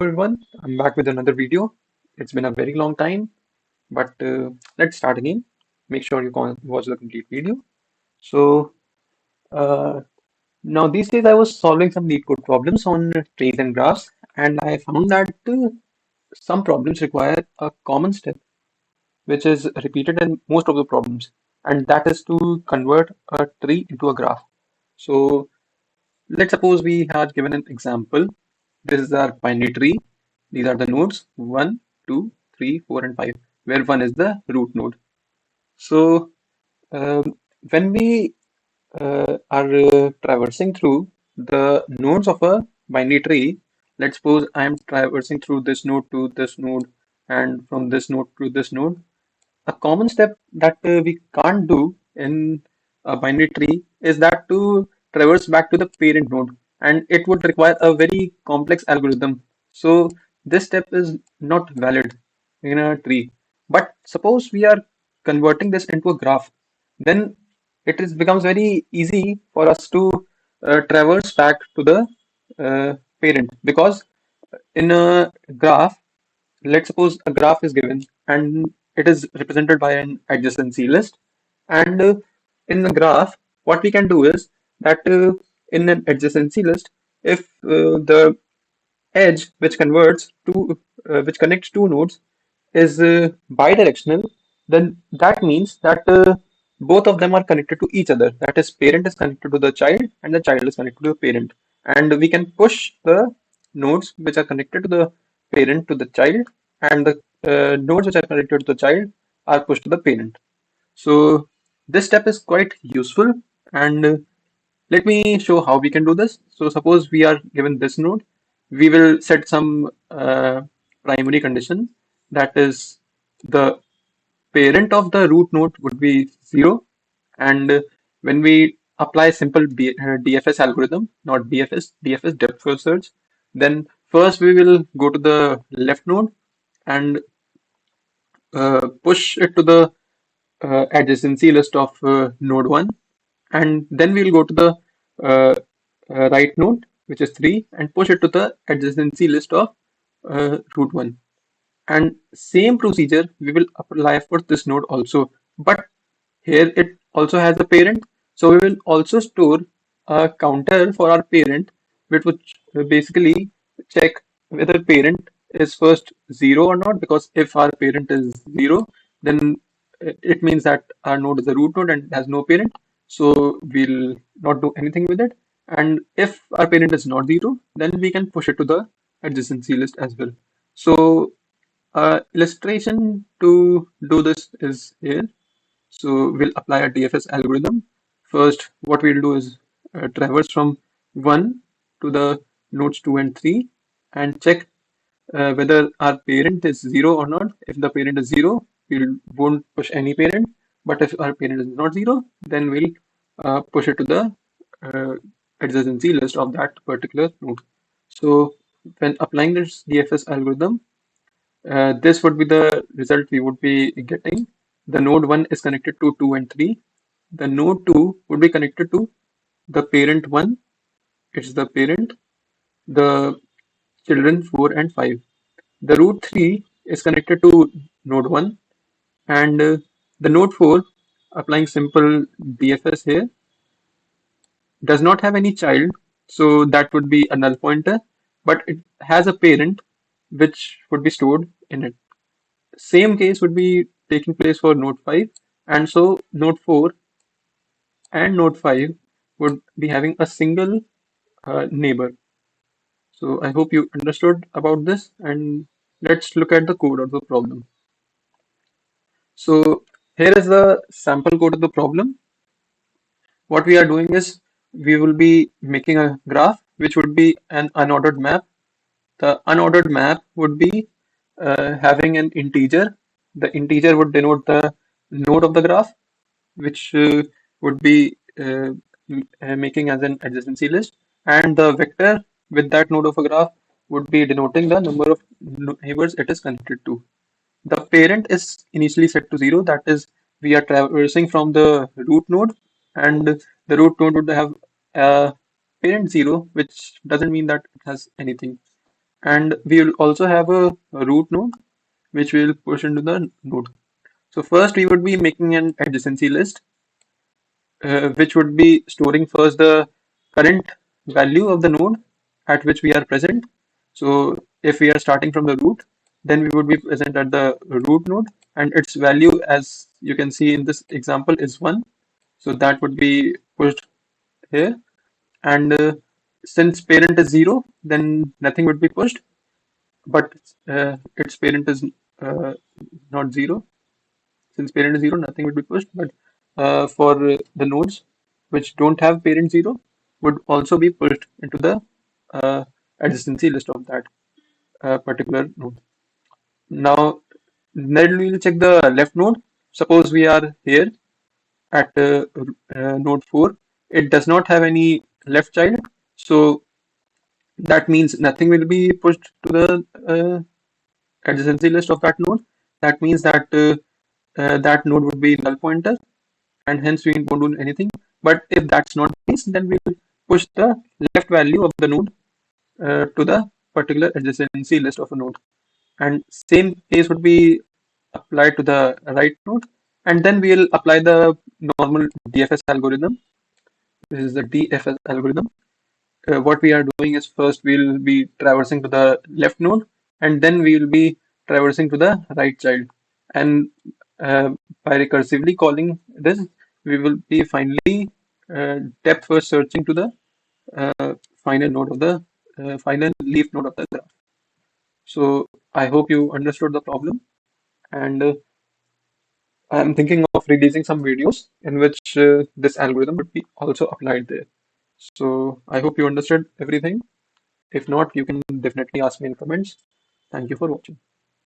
Everyone, I'm back with another video. It's been a very long time, but let's start again. Make sure you can watch the complete video. So, uh, now these days I was solving some leet code problems on trees and graphs, and I found that some problems require a common step, which is repeated in most of the problems, and that is to convert a tree into a graph. So, let's suppose we had given an example. This is our binary tree. These are the nodes 1, 2, 3, 4, and 5, where 1 is the root node. So, when we are traversing through the nodes of a binary tree, let's suppose I am traversing through this node to this node, and from this node to this node. A common step that we can't do in a binary tree is that to traverse back to the parent node, and it would require a very complex algorithm. So this step is not valid in a tree. But suppose we are converting this into a graph, then becomes very easy for us to traverse back to the parent, because in a graph, let's suppose a graph is given and it is represented by an adjacency list. And in the graph, what we can do is that in an adjacency list, if the edge which connects two nodes is bidirectional, then that means that both of them are connected to each other. That is, parent is connected to the child and the child is connected to the parent. And we can push the nodes which are connected to the parent to the child, and the nodes which are connected to the child are pushed to the parent. So this step is quite useful, and let me show how we can do this. So suppose we are given this node, we will set some primary condition, that is the parent of the root node would be 0, and when we apply simple DFS algorithm, not BFS, DFS depth first search, then first we will go to the left node and push it to the adjacency list of node 1, and then we'll go to the uh, right node, which is 3, and push it to the adjacency list of root 1. And same procedure we will apply for this node also, but here it also has a parent, so we will also store a counter for our parent, which would basically check whether parent is first 0 or not, because if our parent is 0, then it means that our node is a root node and has no parent, so we'll not do anything with it. And if our parent is not 0, then we can push it to the adjacency list as well. So illustration to do this is here. So we'll apply a DFS algorithm. First, what we'll do is traverse from 1 to the nodes 2 and 3 and check whether our parent is 0 or not. If the parent is 0, we won't push any parent. But if our parent is not 0, then we'll push it to the uh, adjacency list of that particular node. So when applying this DFS algorithm, this would be the result we would be getting. The node 1 is connected to 2 and 3. The node 2 would be connected to the parent 1, it's the parent, the children 4 and 5. The root 3 is connected to node 1, and the node 4, applying simple DFS here, does not have any child, so that would be a null pointer, but it has a parent which would be stored in it. Same case would be taking place for node 5, and so node 4 and node 5 would be having a single neighbor. So I hope you understood about this, and let's look at the code of the problem. So here is the sample code of the problem. What we are doing is we will be making a graph which would be an unordered map. The unordered map would be having an integer. The integer would denote the node of the graph, which would be making as an adjacency list, and the vector with that node of a graph would be denoting the number of neighbors it is connected to. The parent is initially set to 0, that is, we are traversing from the root node, and the root node would have a parent 0, which doesn't mean that it has anything. And we will also have a root node which we will push into the node. So first we would be making an adjacency list, which would be storing first the current value of the node at which we are present. So if we are starting from the root, then we would be present at the root node, and its value, as you can see in this example, is 1. So that would be pushed here. And since parent is 0, then nothing would be pushed, but its parent is not 0. Since parent is 0, nothing would be pushed. But for the nodes which don't have parent 0 would also be pushed into the uh, adjacency list of that particular node. Now, then we'll check the left node. Suppose we are here at node 4. It does not have any left child. So that means nothing will be pushed to the adjacency list of that node. That means that that node would be null pointer, and hence we won't do anything. But if that's not the case, then we will push the left value of the node to the particular adjacency list of a node. And same case would be applied to the right node. And then we'll apply the normal DFS algorithm. This is the DFS algorithm. What we are doing is first we'll be traversing to the left node, and then we will be traversing to the right child. And by recursively calling this, we will be finally depth first searching to the final node of the final leaf node of the graph. So I hope you understood the problem, and I'm thinking of releasing some videos in which this algorithm would be also applied there. So I hope you understood everything. If not, you can definitely ask me in comments. Thank you for watching.